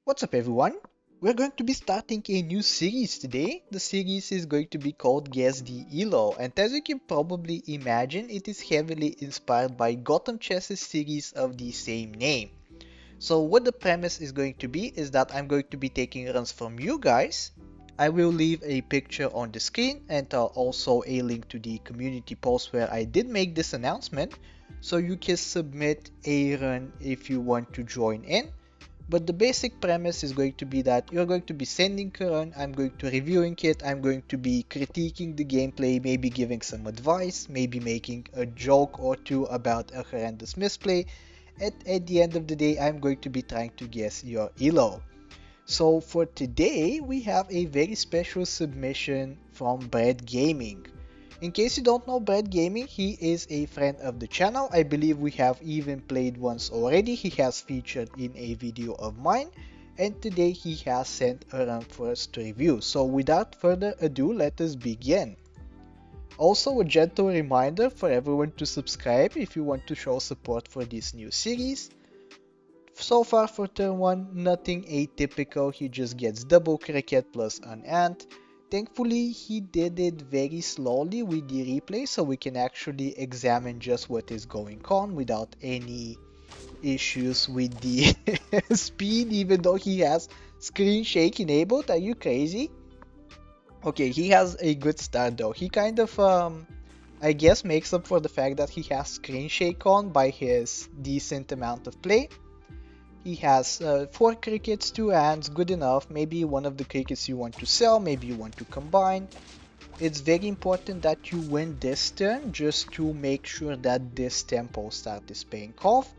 What's up everyone? We're going to be starting a new series today. The series is going to be called Guess The ELO, and as you can probably imagine, it is heavily inspired by Gotham Chess's series of the same name. So what the premise is going to be is that I'm going to be taking runs from you guys. I will leave a picture on the screen and also a link to the community post where I did make this announcement, so you can submit a run if you want to join in. But the basic premise is going to be that you're going to be sending a run, I'm going to reviewing it, I'm going to be critiquing the gameplay, maybe giving some advice, maybe making a joke or two about a horrendous misplay. At the end of the day, I'm going to be trying to guess your ELO. So for today, we have a very special submission from Brad Gaming. In case you don't know Brad Gaming, he is a friend of the channel. I believe we have even played once already. He has featured in a video of mine, and today he has sent a run for us to review. So without further ado, let us begin. Also, a gentle reminder for everyone to subscribe if you want to show support for this new series. So far for turn 1, nothing atypical, he just gets double cricket plus an ant. Thankfully, he did it very slowly with the replay, so we can actually examine just what is going on without any issues with the speed, even though he has screen shake enabled. Are you crazy? Okay, he has a good start though. He kind of, I guess, makes up for the fact that he has screen shake on by his decent amount of play. He has 4 crickets, 2 ants, good enough. Maybe one of the crickets you want to sell, maybe you want to combine. It's very important that you win this turn just to make sure that this tempo start is paying off.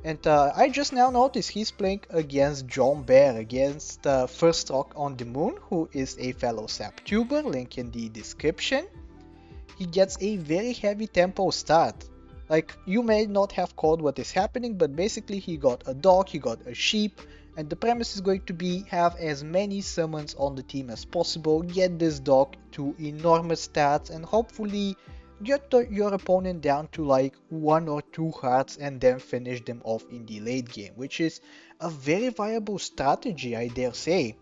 And I just now noticed he's playing against Gyomber, against First Rock on the Moon, who is a fellow SapTuber, link in the description. He gets a very heavy tempo start. Like, you may not have called what is happening, but basically he got a dog, he got a sheep, and the premise is going to be have as many summons on the team as possible, get this dog to enormous stats, and hopefully get your opponent down to like 1 or 2 hearts and then finish them off in the late game, which is a very viable strategy, I dare say.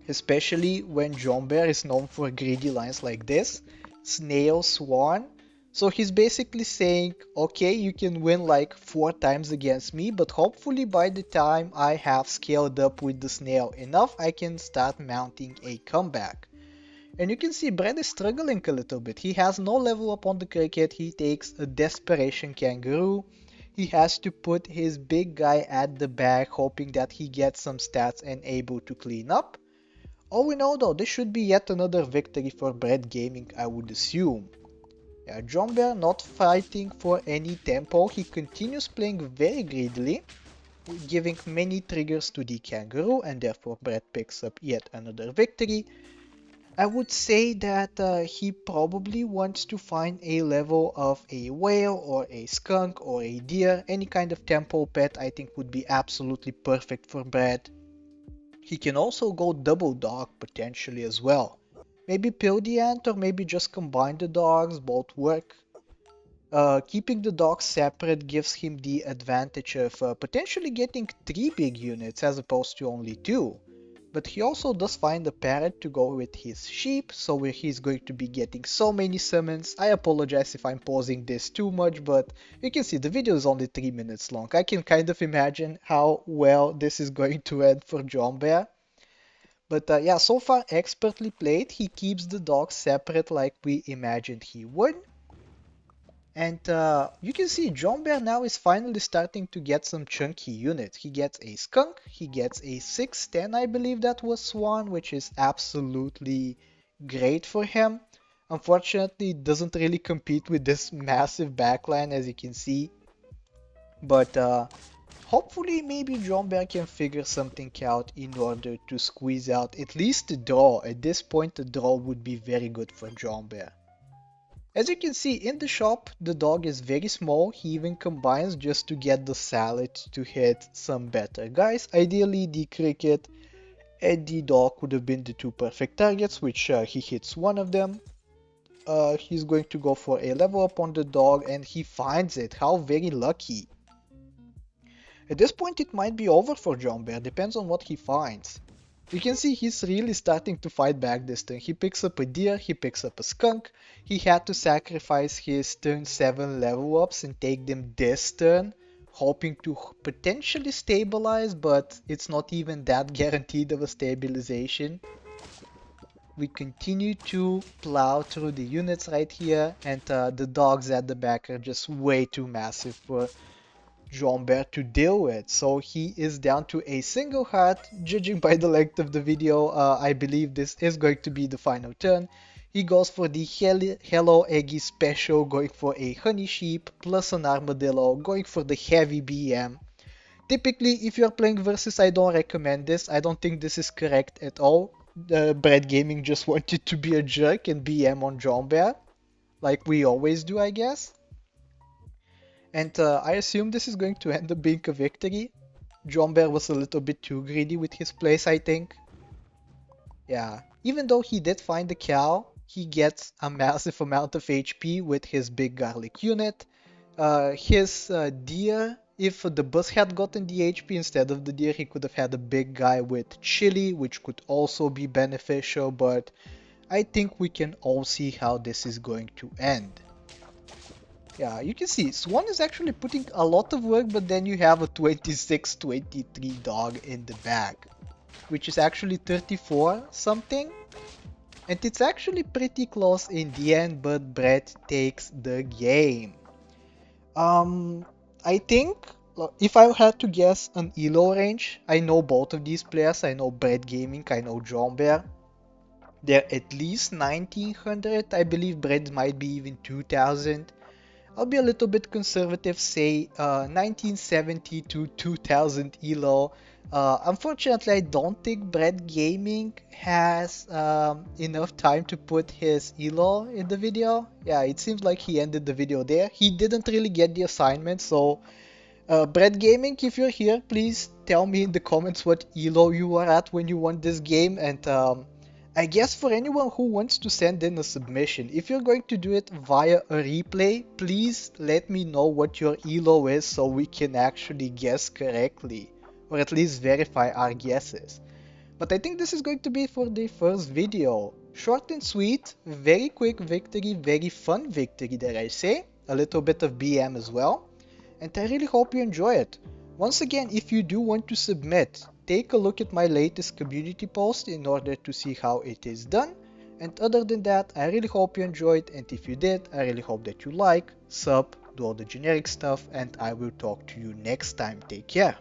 Especially when Gyomber is known for greedy lines like this, Snail Swan. So he's basically saying, okay, you can win like 4 times against me, but hopefully by the time I have scaled up with the snail enough, I can start mounting a comeback. And you can see Brad is struggling a little bit. He has no level up on the cricket, he takes a desperation kangaroo. He has to put his big guy at the back, hoping that he gets some stats and able to clean up. All we know though, this should be yet another victory for Brad Gaming, I would assume. Yeah, Gyomber not fighting for any tempo, he continues playing very greedily, giving many triggers to the kangaroo, and therefore Brad picks up yet another victory. I would say that he probably wants to find a level of a whale or a skunk or a deer. Any kind of tempo pet I think would be absolutely perfect for Brad. He can also go double dog potentially as well. Maybe pill the ant or maybe just combine the dogs, both work. Keeping the dogs separate gives him the advantage of potentially getting 3 big units as opposed to only 2. But he also does find a parrot to go with his sheep, so he's going to be getting so many summons. I apologize if I'm pausing this too much, but you can see the video is only 3 minutes long. I can kind of imagine how well this is going to end for Gyomber. But yeah, so far expertly played. He keeps the dogs separate like we imagined he would. And you can see Gyomber now is finally starting to get some chunky units. He gets a skunk, he gets a 610, I believe that was Swan, which is absolutely great for him. Unfortunately, it doesn't really compete with this massive backline, as you can see. But hopefully maybe Gyomber can figure something out in order to squeeze out at least a draw. At this point, the draw would be very good for Gyomber. As you can see in the shop, the dog is very small. He even combines just to get the salad to hit some better guys. Ideally, the cricket and the dog would have been the 2 perfect targets, which he hits one of them. He's going to go for a level up on the dog and he finds it. How very lucky. At this point it might be over for Gyomber, depends on what he finds. You can see he's really starting to fight back this turn. He picks up a deer, he picks up a skunk. He had to sacrifice his turn 7 level ups and take them this turn, hoping to potentially stabilize, but it's not even that guaranteed of a stabilization. We continue to plow through the units right here, and the dogs at the back are just way too massive for Gyomber to deal with. So he is down to a single heart. Judging by the length of the video, I believe this is going to be the final turn. He goes for the Hello Eggy special, going for a honey sheep plus an armadillo, going for the heavy BM. Typically, if you're playing versus, I don't recommend this. I don't think this is correct at all. Bread Gaming just wanted to be a jerk and BM on Gyomber, like we always do, I guess. And I assume this is going to end up being a victory. Gyomber was a little bit too greedy with his plays, I think. Yeah, even though he did find the cow, he gets a massive amount of HP with his big garlic unit. His deer, if the bus had gotten the HP instead of the deer, he could have had a big guy with chili, which could also be beneficial, but I think we can all see how this is going to end. Yeah, you can see Swan is actually putting a lot of work, but then you have a 26-23 dog in the back, which is actually 34 something. And it's actually pretty close in the end, but Brett takes the game. I think if I had to guess an ELO range, I know both of these players. I know Brett Gaming, I know Gyomber. They're at least 1900. I believe Brett might be even 2000. I'll be a little bit conservative, say 1970 to 2000 ELO. Unfortunately, I don't think Brett Gaming has enough time to put his ELO in the video. Yeah, it seems like he ended the video there. He didn't really get the assignment, so Brett Gaming, if you're here, please tell me in the comments what ELO you are at when you won this game, and I guess for anyone who wants to send in a submission, if you're going to do it via a replay, please let me know what your ELO is so we can actually guess correctly, or at least verify our guesses. But I think this is going to be for the first video. Short and sweet, very quick victory, very fun victory, dare I say. A little bit of BM as well. And I really hope you enjoy it. Once again, if you do want to submit, take a look at my latest community post in order to see how it is done. And other than that, I really hope you enjoyed, and if you did, I really hope that you like, sub, do all the generic stuff, and I will talk to you next time. Take care.